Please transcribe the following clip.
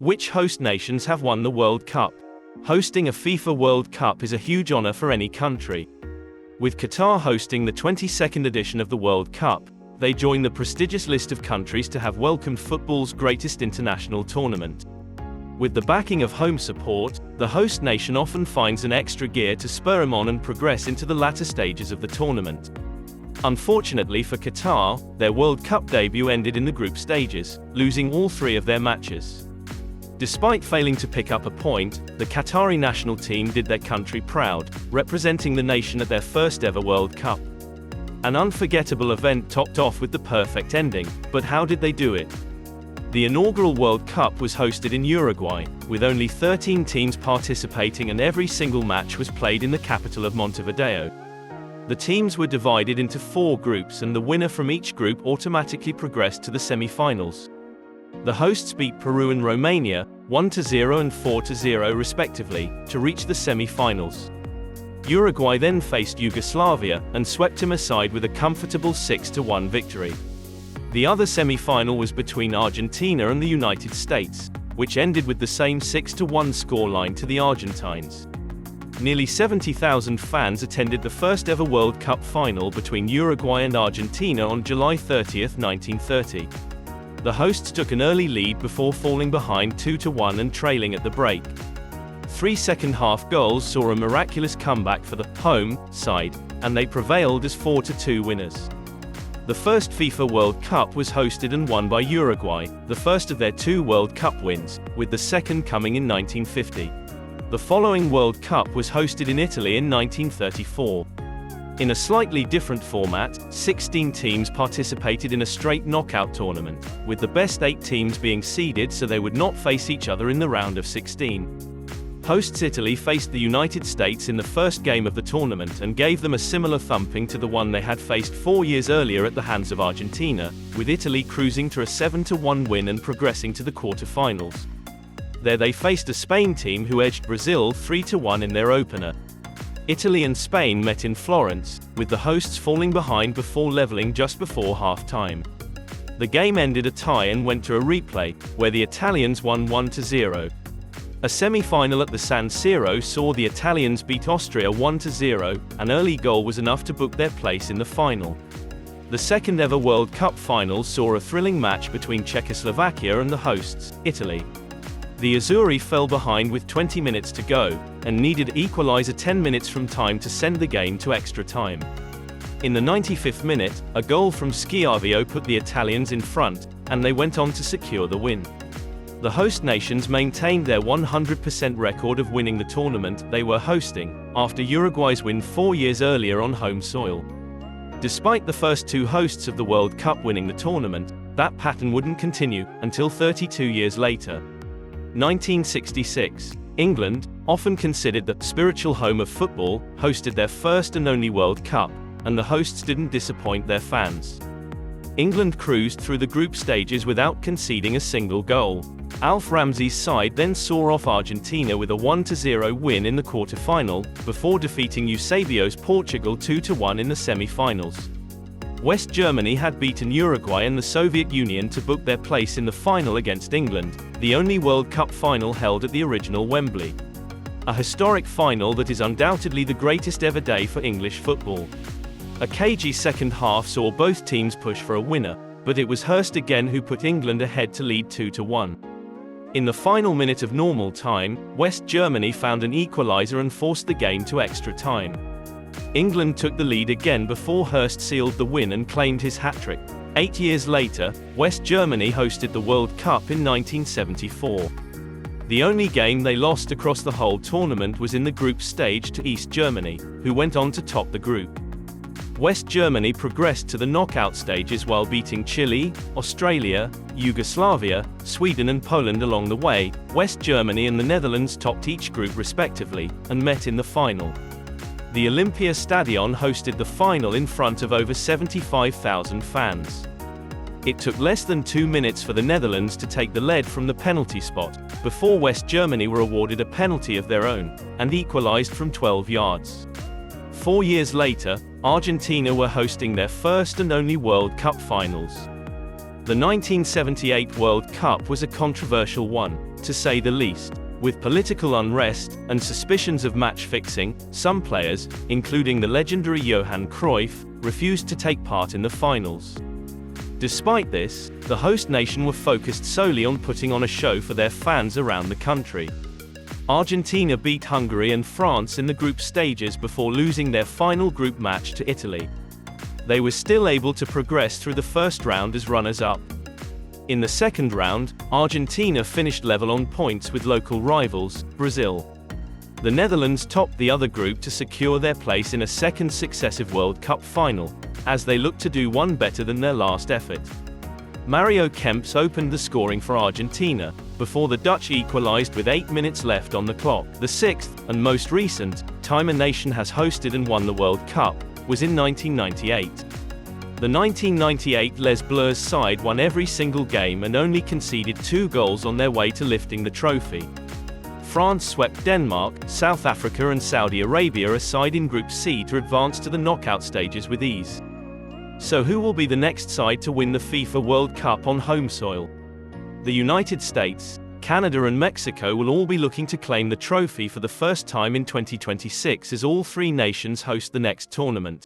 Which host nations have won the World Cup? Hosting a FIFA World Cup is a huge honor for any country. With Qatar hosting the 22nd edition of the World Cup, they join the prestigious list of countries to have welcomed football's greatest international tournament. With the backing of home support, the host nation often finds an extra gear to spur them on and progress into the latter stages of the tournament. Unfortunately for Qatar, their World Cup debut ended in the group stages, losing all three of their matches. Despite failing to pick up a point, the Qatari national team did their country proud, representing the nation at their first ever World Cup. An unforgettable event topped off with the perfect ending, but how did they do it? The inaugural World Cup was hosted in Uruguay, with only 13 teams participating and every single match was played in the capital of Montevideo. The teams were divided into 4 groups and the winner from each group automatically progressed to the semi-finals. The hosts beat Peru and Romania, 1-0 and 4-0 respectively, to reach the semi-finals. Uruguay then faced Yugoslavia, and swept him aside with a comfortable 6-1 victory. The other semi-final was between Argentina and the United States, which ended with the same 6-1 scoreline to the Argentines. Nearly 70,000 fans attended the first ever World Cup final between Uruguay and Argentina on July 30, 1930. The hosts took an early lead before falling behind 2-1 and trailing at the break. 3 second-half goals saw a miraculous comeback for the home side, and they prevailed as 4-2 winners. The first FIFA World Cup was hosted and won by Uruguay, the first of their 2 World Cup wins, with the second coming in 1950. The following World Cup was hosted in Italy in 1934. In a slightly different format, 16 teams participated in a straight knockout tournament, with the best 8 teams being seeded so they would not face each other in the round of 16. Hosts Italy faced the United States in the first game of the tournament and gave them a similar thumping to the one they had faced 4 years earlier at the hands of Argentina, with Italy cruising to a 7-1 win and progressing to the quarter-finals. There they faced a Spain team who edged Brazil 3-1 in their opener. Italy and Spain met in Florence, with the hosts falling behind before leveling just before half-time. The game ended a tie and went to a replay, where the Italians won 1-0. A semi-final at the San Siro saw the Italians beat Austria 1-0, an early goal was enough to book their place in the final. The second ever World Cup final saw a thrilling match between Czechoslovakia and the hosts, Italy. The Azzurri fell behind with 20 minutes to go, and needed to equalize 10 minutes from time to send the game to extra time. In the 95th minute, a goal from Schiavio put the Italians in front, and they went on to secure the win. The host nations maintained their 100% record of winning the tournament they were hosting, after Uruguay's win 4 years earlier on home soil. Despite the first 2 hosts of the World Cup winning the tournament, that pattern wouldn't continue, until 32 years later. 1966. England, often considered the spiritual home of football, hosted their first and only World Cup, and the hosts didn't disappoint their fans. England cruised through the group stages without conceding a single goal. Alf Ramsey's side then saw off Argentina with a 1-0 win in the quarter-final, before defeating Eusebio's Portugal 2-1 in the semi-finals. West Germany had beaten Uruguay and the Soviet Union to book their place in the final against England, the only World Cup final held at the original Wembley. A historic final that is undoubtedly the greatest ever day for English football. A cagey second half saw both teams push for a winner, but it was Hurst again who put England ahead to lead 2-1. In the final minute of normal time, West Germany found an equalizer and forced the game to extra time. England took the lead again before Hurst sealed the win and claimed his hat-trick. 8 years later, West Germany hosted the World Cup in 1974. The only game they lost across the whole tournament was in the group stage to East Germany, who went on to top the group. West Germany progressed to the knockout stages while beating Chile, Australia, Yugoslavia, Sweden and Poland along the way. West Germany and the Netherlands topped each group respectively, and met in the final. The Olympia Stadion hosted the final in front of over 75,000 fans. It took less than 2 minutes for the Netherlands to take the lead from the penalty spot, before West Germany were awarded a penalty of their own, and equalized from 12 yards. 4 years later, Argentina were hosting their first and only World Cup finals. The 1978 World Cup was a controversial one. to say the least. With political unrest and suspicions of match fixing, some players, including the legendary Johan Cruyff, refused to take part in the finals. Despite this, the host nation were focused solely on putting on a show for their fans around the country. Argentina beat Hungary and France in the group stages before losing their final group match to Italy. They were still able to progress through the first round as runners-up. In the second round, Argentina finished level on points with local rivals, Brazil. The Netherlands topped the other group to secure their place in a second successive World Cup final, as they looked to do one better than their last effort. Mario Kempes opened the scoring for Argentina, before the Dutch equalized with 8 minutes left on the clock. The sixth, and most recent, time a nation has hosted and won the World Cup, was in 1998. The 1998 Les Bleus side won every single game and only conceded 2 goals on their way to lifting the trophy. France swept Denmark, South Africa and Saudi Arabia aside in Group C to advance to the knockout stages with ease. So who will be the next side to win the FIFA World Cup on home soil? The United States, Canada and Mexico will all be looking to claim the trophy for the first time in 2026 as all 3 nations host the next tournament.